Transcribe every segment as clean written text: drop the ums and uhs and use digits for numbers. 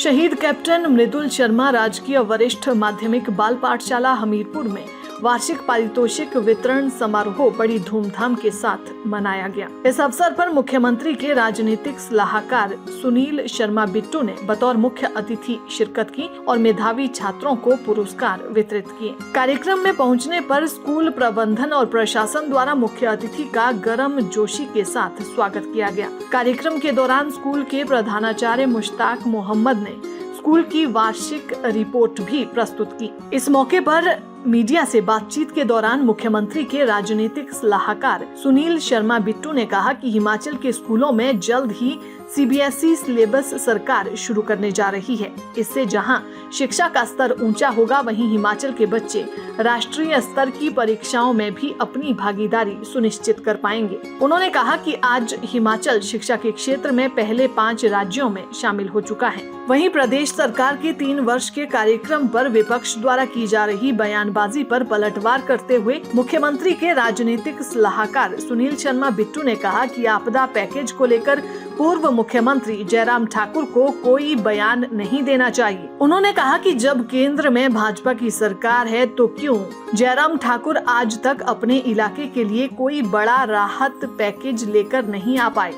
शहीद कैप्टन मृदुल शर्मा राजकीय वरिष्ठ माध्यमिक बाल पाठशाला हमीरपुर में वार्षिक पारितोषिक वितरण समारोह बड़ी धूमधाम के साथ मनाया गया। इस अवसर पर मुख्यमंत्री के राजनीतिक सलाहकार सुनील शर्मा बिट्टू ने बतौर मुख्य अतिथि शिरकत की और मेधावी छात्रों को पुरस्कार वितरित किए। कार्यक्रम में पहुंचने पर स्कूल प्रबंधन और प्रशासन द्वारा मुख्य अतिथि का गर्म जोशी के साथ स्वागत किया गया। कार्यक्रम के दौरान स्कूल के प्रधानाचार्य मुश्ताक मोहम्मद ने स्कूल की वार्षिक रिपोर्ट भी प्रस्तुत की। इस मौके पर मीडिया से बातचीत के दौरान मुख्यमंत्री के राजनीतिक सलाहकार सुनील शर्मा बिट्टू ने कहा कि हिमाचल के स्कूलों में जल्द ही सीबीएसई सिलेबस सरकार शुरू करने जा रही है। इससे जहां शिक्षा का स्तर ऊंचा होगा, वहीं हिमाचल के बच्चे राष्ट्रीय स्तर की परीक्षाओं में भी अपनी भागीदारी सुनिश्चित कर पाएंगे। उन्होंने कहा कि आज हिमाचल शिक्षा के क्षेत्र में पहले 5 राज्यों में शामिल हो चुका है। वहीं प्रदेश सरकार के 3 वर्ष के कार्यक्रम पर विपक्ष द्वारा की जा रही बयानबाजी पर पलटवार करते हुए मुख्यमंत्री के राजनीतिक सलाहकार सुनील शर्मा बिट्टू ने कहा कि आपदा पैकेज को लेकर पूर्व मुख्यमंत्री जयराम ठाकुर को कोई बयान नहीं देना चाहिए। उन्होंने कहा कि जब केंद्र में भाजपा की सरकार है तो क्यों जयराम ठाकुर आज तक अपने इलाके के लिए कोई बड़ा राहत पैकेज लेकर नहीं आ पाए।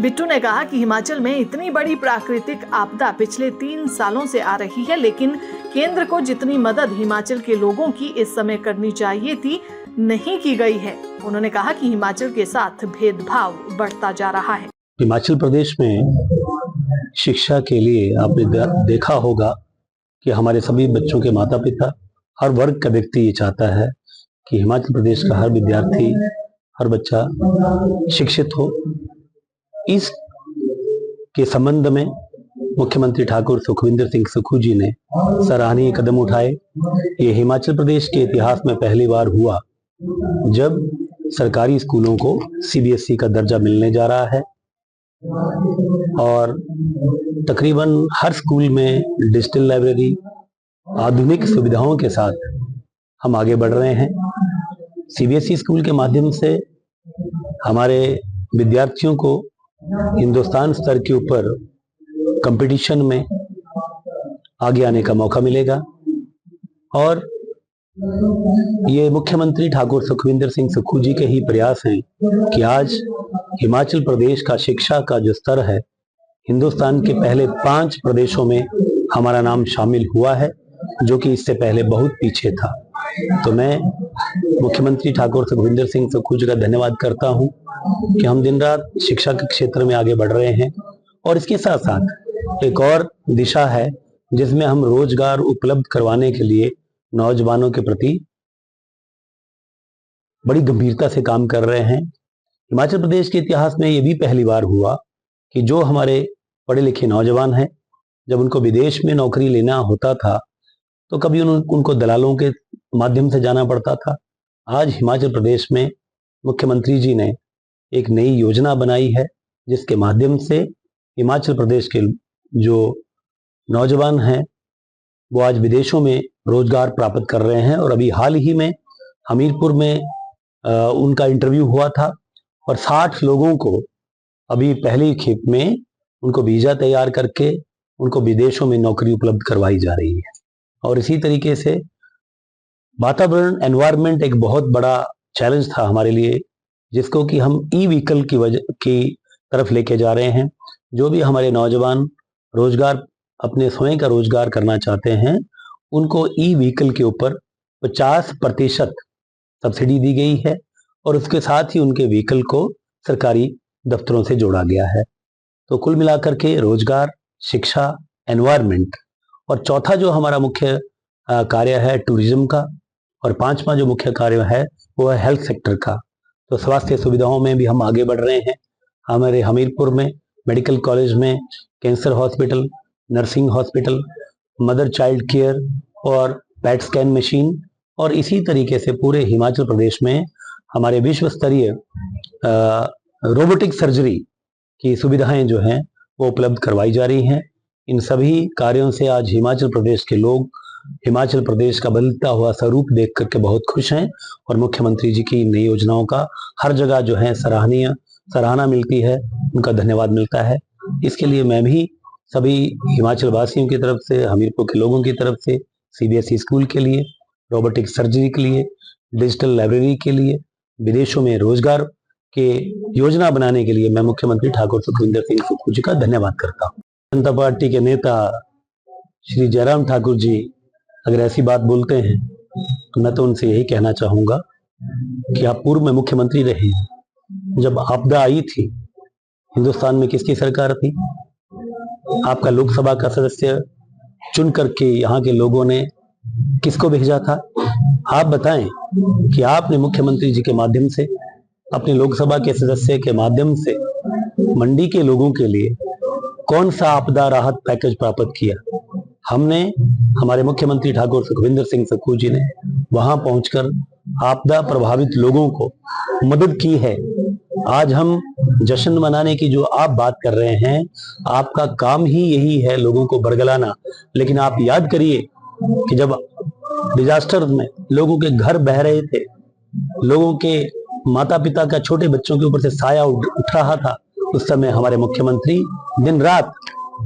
बिट्टू ने कहा कि हिमाचल में इतनी बड़ी प्राकृतिक आपदा पिछले 3 सालों से आ रही है, लेकिन केंद्र को जितनी मदद हिमाचल के लोगों की इस समय करनी चाहिए थी, नहीं की गई है। उन्होंने कहा कि हिमाचल के साथ भेदभाव बढ़ता जा रहा है। हिमाचल प्रदेश में शिक्षा के लिए आपने देखा होगा कि हमारे सभी बच्चों के माता पिता, हर वर्ग का व्यक्ति ये चाहता है कि हिमाचल प्रदेश का हर विद्यार्थी, हर बच्चा शिक्षित हो। इस के संबंध में मुख्यमंत्री ठाकुर सुखविंदर सिंह सुक्खू जी ने सराहनीय कदम उठाए। ये हिमाचल प्रदेश के इतिहास में पहली बार हुआ जब सरकारी स्कूलों को सीबीएसई का दर्जा मिलने जा रहा है और तकरीबन हर स्कूल में डिजिटल लाइब्रेरी, आधुनिक सुविधाओं के साथ हम आगे बढ़ रहे हैं। सीबीएसई स्कूल के माध्यम से हमारे विद्यार्थियों को हिंदुस्तान स्तर के ऊपर कंपटीशन में आगे आने का मौका मिलेगा और ये मुख्यमंत्री ठाकुर सुखविंदर सिंह सुक्खू जी के ही प्रयास हैं कि आज हिमाचल प्रदेश का शिक्षा का जो स्तर है, हिंदुस्तान के पहले 5 प्रदेशों में हमारा नाम शामिल हुआ है, जो कि इससे पहले बहुत पीछे था। तो मैं मुख्यमंत्री ठाकुर सुखविंदर सिंह सुक्खू जी का धन्यवाद करता हूं कि हम दिन रात शिक्षा के क्षेत्र में आगे बढ़ रहे हैं और इसके साथ साथ एक और दिशा है जिसमें हम रोजगार उपलब्ध करवाने के लिए नौजवानों के प्रति बड़ी गंभीरता से काम कर रहे हैं। हिमाचल प्रदेश के इतिहास में ये भी पहली बार हुआ कि जो हमारे पढ़े लिखे नौजवान हैं, जब उनको विदेश में नौकरी लेना होता था तो कभी उनको दलालों के माध्यम से जाना पड़ता था। आज हिमाचल प्रदेश में मुख्यमंत्री जी ने एक नई योजना बनाई है जिसके माध्यम से हिमाचल प्रदेश के जो नौजवान हैं वो आज विदेशों में रोजगार प्राप्त कर रहे हैं। और अभी हाल ही में हमीरपुर में उनका इंटरव्यू हुआ था और 60 लोगों को अभी पहली खेप में उनको वीजा तैयार करके उनको विदेशों में नौकरी उपलब्ध करवाई जा रही है। और इसी तरीके से वातावरण, एनवायरनमेंट एक बहुत बड़ा चैलेंज था हमारे लिए, जिसको कि हम ई व्हीकल की तरफ लेके जा रहे हैं। जो भी हमारे नौजवान रोजगार, अपने स्वयं का रोजगार करना चाहते हैं, उनको ई व्हीकल के ऊपर 50% सब्सिडी दी गई है और उसके साथ ही उनके व्हीकल को सरकारी दफ्तरों से जोड़ा गया है। तो कुल मिलाकर के रोजगार, शिक्षा, एनवायरनमेंट और चौथा जो हमारा मुख्य कार्य है टूरिज्म का, और 5वां जो मुख्य कार्य है वो है हेल्थ सेक्टर का। तो स्वास्थ्य सुविधाओं में भी हम आगे बढ़ रहे हैं। हमारे हमीरपुर में मेडिकल कॉलेज में cancer hospital, nursing hospital, mother child care और पैट स्कैन मशीन, और इसी तरीके से पूरे हिमाचल प्रदेश में हमारे विश्व स्तरीय रोबोटिक सर्जरी की सुविधाएं जो हैं वो उपलब्ध करवाई जा रही हैं। इन सभी कार्यों से आज हिमाचल प्रदेश के लोग हिमाचल प्रदेश का बदलता हुआ स्वरूप देख करके बहुत खुश हैं और मुख्यमंत्री जी की नई योजनाओं का हर जगह जो है सराहना मिलती है, उनका धन्यवाद मिलता है। इसके लिए मैं भी सभी हिमाचल वासियों की तरफ से, हमीरपुर के लोगों की तरफ से सीबीएसई स्कूल के लिए, रोबोटिक सर्जरी के लिए, डिजिटल लाइब्रेरी के लिए, विदेशों में रोजगार के योजना बनाने के लिए मैं मुख्यमंत्री ठाकुर सुखविंदर सिंह सुक्खू जी का धन्यवाद करता हूँ। जनता पार्टी के नेता श्री जयराम ठाकुर जी अगर ऐसी बात बोलते हैं तो मैं तो उनसे यही कहना चाहूंगा कि आप पूर्व में मुख्यमंत्री रहे हैं। जब आपदा आई थी हिंदुस्तान में किसकी सरकार थी? आपका लोकसभा का सदस्य चुन करके यहाँ के लोगों ने किसको भेजा था? आप बताएं कि आपने मुख्यमंत्री जी के माध्यम से, अपने लोकसभा के सदस्य के माध्यम से मंडी के लोगों के लिए कौन सा आपदा राहत पैकेज प्राप्त किया? हमने, हमारे मुख्यमंत्री ठाकुर सुखविंदर सिंह सुक्खू जी ने वहां पहुंचकर आपदा प्रभावित लोगों को मदद की है। आज हम जश्न मनाने की जो आप बात कर रहे हैं, आपका काम ही यही है लोगों को बरगलाना। लेकिन आप याद करिए कि जब डिजास्टर में लोगों के घर बह रहे थे, लोगों के माता पिता का छोटे बच्चों के ऊपर से साया उठ रहा था, उस समय हमारे मुख्यमंत्री दिन रात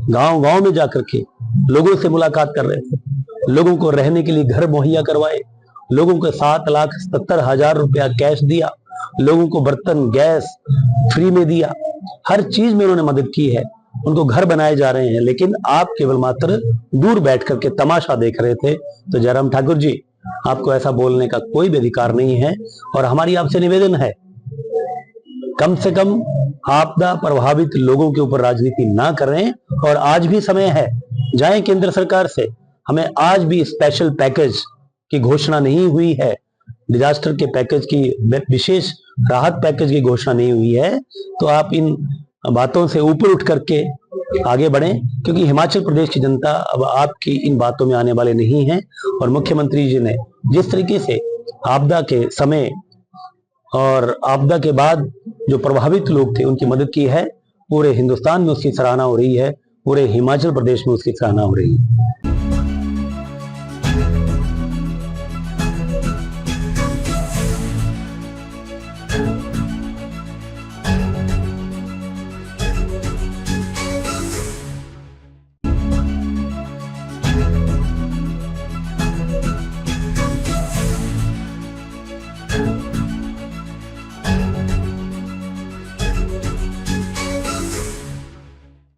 गांव गांव में जाकर के लोगों से मुलाकात कर रहे थे, लोगों को रहने के लिए घर मुहैया करवाए, लोगों को 7,70,000 रुपया कैश दिया, लोगों को बर्तन गैस फ्री में दिया, हर चीज में उन्होंने मदद की है। उनको घर बनाए जा रहे हैं, लेकिन आप केवल मात्र दूर बैठ करके तमाशा देख रहे थे। तो जयराम ठाकुर जी, आपको ऐसा बोलने का कोई भी अधिकार नहीं है। और हमारी आपसे निवेदन है, कम से कम आपदा प्रभावित लोगों के ऊपर राजनीति ना करें। और आज भी समय है, जाएं केंद्र सरकार से, हमें आज भी स्पेशल पैकेज की घोषणा नहीं हुई है, डिजास्टर के पैकेज की, विशेष राहत पैकेज की घोषणा नहीं हुई है। तो आप इन बातों से ऊपर उठ करके आगे बढ़ें, क्योंकि हिमाचल प्रदेश की जनता अब आपकी इन बातों में आने वाले नहीं है। और मुख्यमंत्री जी ने जिस तरीके से आपदा के समय और आपदा के बाद जो प्रभावित लोग थे उनकी मदद की है, पूरे हिंदुस्तान में उसकी सराहना हो रही है, पूरे हिमाचल प्रदेश में उसकी सराहना हो रही है।